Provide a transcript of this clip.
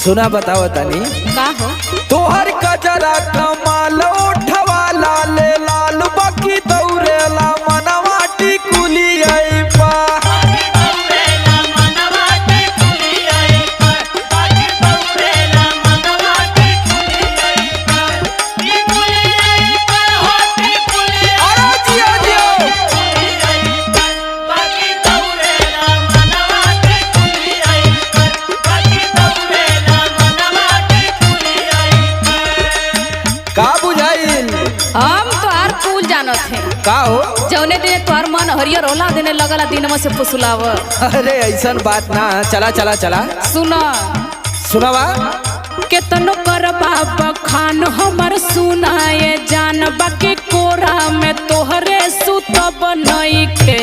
सुना बताओ तनी का हो तोहर कजरा कमाल उठवाला ले लाल बाकी दौड़ेला मनवा टिकुली आई पा हम तोहार फूल जानत है का हो जौने दिन तोहार मन हरियर होला देने लगला दिन में से फुसलाव। अरे ऐसा बात ना चला चला चला सुना सुनावा केतनो कर बाबा खान हमर सुनाए जान बाकी कोरा में तोहरे सुतब नहीं के